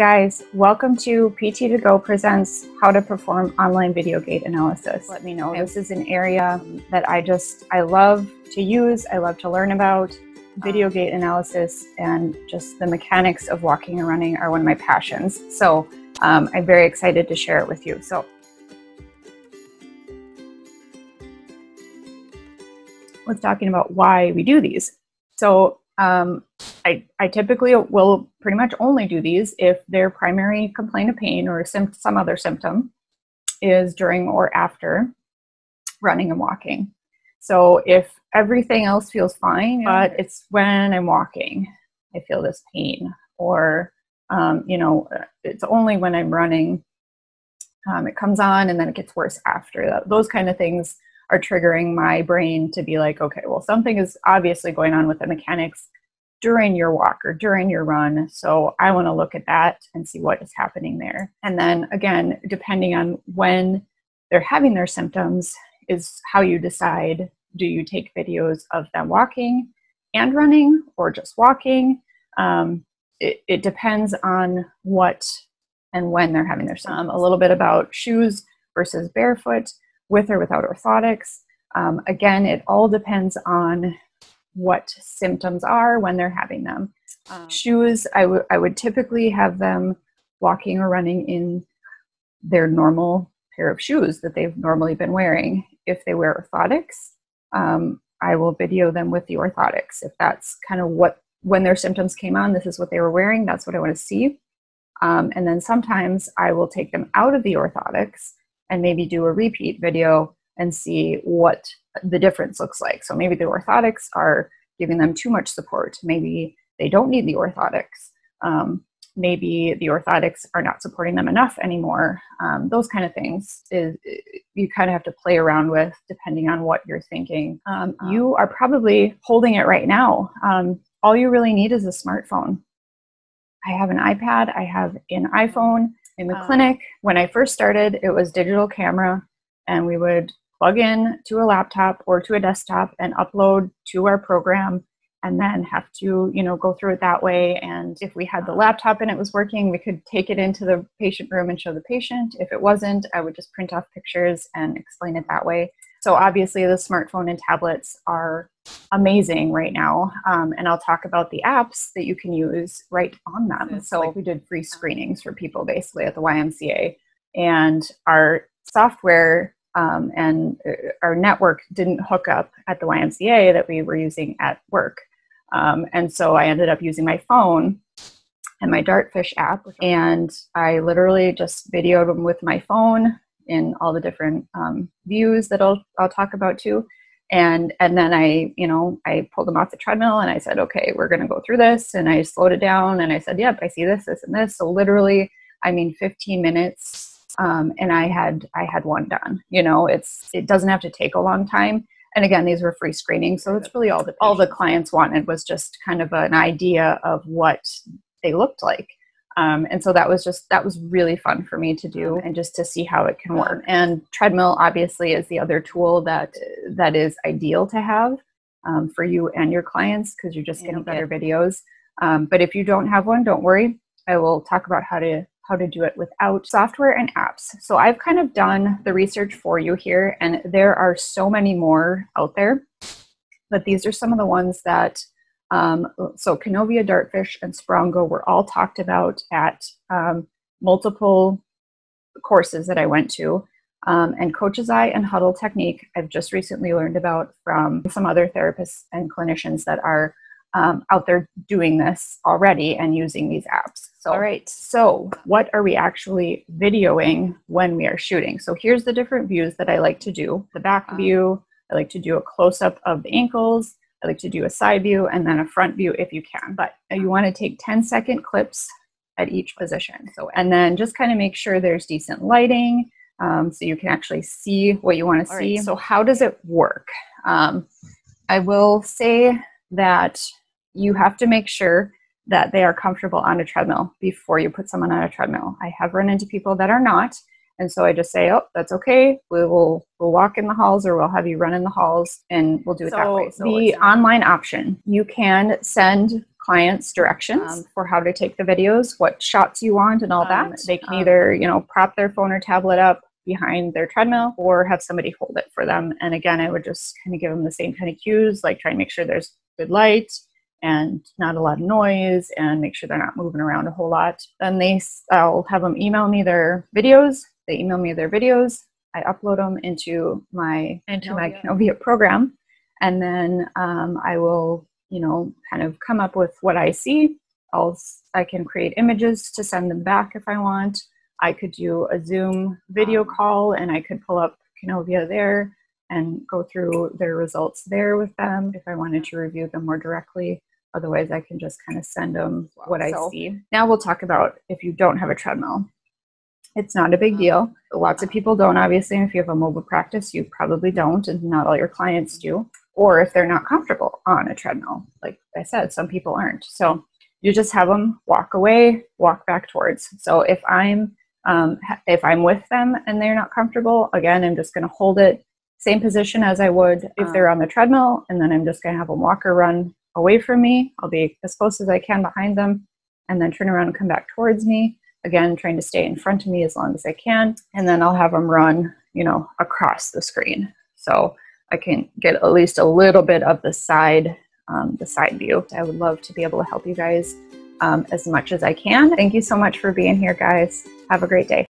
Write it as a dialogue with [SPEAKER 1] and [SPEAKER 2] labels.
[SPEAKER 1] Guys, welcome to PT2Go presents How to Perform Online Video Gait Analysis. Let me know, this is an area that I love to use, I love to learn about. Video gait analysis and just the mechanics of walking and running are one of my passions. So I'm very excited to share it with you. So let's talking about why we do these. So I typically will pretty much only do these if their primary complaint of pain or some other symptom is during or after running and walking. So if everything else feels fine, but it's when I'm walking, I feel this pain, or, it's only when I'm running, it comes on and then it gets worse after that. Those kind of things are triggering my brain to be like, okay, well, something is obviously going on with the mechanics during your walk or during your run. So I want to look at that and see what is happening there. And then again, depending on when they're having their symptoms is how you decide, do you take videos of them walking and running or just walking? It depends on what and when they're having their symptoms. A little bit about shoes versus barefoot, with or without orthotics. Again, it all depends on what symptoms are when they're having them. Shoes, I would typically have them walking or running in their normal pair of shoes that they've normally been wearing. If they wear orthotics, I will video them with the orthotics. If that's kind of when their symptoms came on, this is what they were wearing, that's what I want to see. And then sometimes I will take them out of the orthotics and maybe do a repeat video and see what the difference looks like. So maybe the orthotics are giving them too much support. Maybe they don't need the orthotics. Maybe the orthotics are not supporting them enough anymore. Those kind of things you kind of have to play around with depending on what you're thinking. You are probably holding it right now. All you really need is a smartphone. I have an iPad, I have an iPhone. In the clinic, when I first started, it was digital camera, and we would plug in to a laptop or to a desktop and upload to our program, and then have to, go through it that way. And if we had the laptop and it was working, we could take it into the patient room and show the patient. If it wasn't, I would just print off pictures and explain it that way. So obviously the smartphone and tablets are amazing right now. And I'll talk about the apps that you can use right on them. So like we did free screenings for people basically at the YMCA, and our software and our network didn't hook up at the YMCA that we were using at work. And so I ended up using my phone and my Dartfish app, and I literally just videoed them with my phone in all the different views that I'll talk about too. And then I pulled them off the treadmill and I said, okay, we're going to go through this. And I slowed it down and I said, yep, I see this, this, and this. So literally, 15 minutes. And I had one done. It doesn't have to take a long time. And again, these were free screenings. So it's really all the clients wanted was just kind of an idea of what they looked like. And so that was really fun for me to do, and just to see how it can work. And treadmill obviously is the other tool that is ideal to have for you and your clients, because you're just getting better videos. But if you don't have one, don't worry. I will talk about how to do it without software and apps. So I've kind of done the research for you here, and there are so many more out there, but these are some of the ones that so Canovia, Dartfish, and Sprongo were all talked about at multiple courses that I went to. And Coach's Eye and Huddle Technique, I've just recently learned about from some other therapists and clinicians that are out there doing this already and using these apps. So, all right, so what are we actually videoing when we are shooting? So here's the different views that I like to do. The back view, I like to do a close-up of the ankles. I like to do a side view and then a front view if you can, but you want to take 10-second clips at each position. So, and then just kind of make sure there's decent lighting so you can actually see what you want to see. Right. So how does it work? I will say that you have to make sure that they are comfortable on a treadmill before you put someone on a treadmill. I have run into people that are not, And so I just say, oh, that's okay. We'll walk in the halls, or we'll have you run in the halls, and we'll do it that way. So the online option, you can send clients directions for how to take the videos, what shots you want and all that. They can either, you know, prop their phone or tablet up behind their treadmill or have somebody hold it for them. And again, I would just kind of give them the same kind of cues, like try and make sure there's good light and not a lot of noise and make sure they're not moving around a whole lot. Then I'll have them email me their videos. They email me their videos. I upload them into my Kenovia program. And then I will, you know, kind of come up with what I see. I can create images to send them back if I want. I could do a Zoom video call and I could pull up Kenovia there and go through their results there with them if I wanted to review them more directly. Otherwise, I can just kind of send them what I see. Now we'll talk about if you don't have a treadmill. It's not a big deal. Lots of people don't, obviously. And if you have a mobile practice, you probably don't, and not all your clients do. Or if they're not comfortable on a treadmill. Like I said, some people aren't. So you just have them walk away, walk back towards. So if I'm with them and they're not comfortable, again, I'm just going to hold it same position as I would if they're on the treadmill, and then I'm just going to have them walk or run away from me. I'll be as close as I can behind them, and then turn around and come back towards me. Again, trying to stay in front of me as long as I can, and then I'll have them run, you know, across the screen. So I can get at least a little bit of the side view. I would love to be able to help you guys as much as I can. Thank you so much for being here, guys. Have a great day.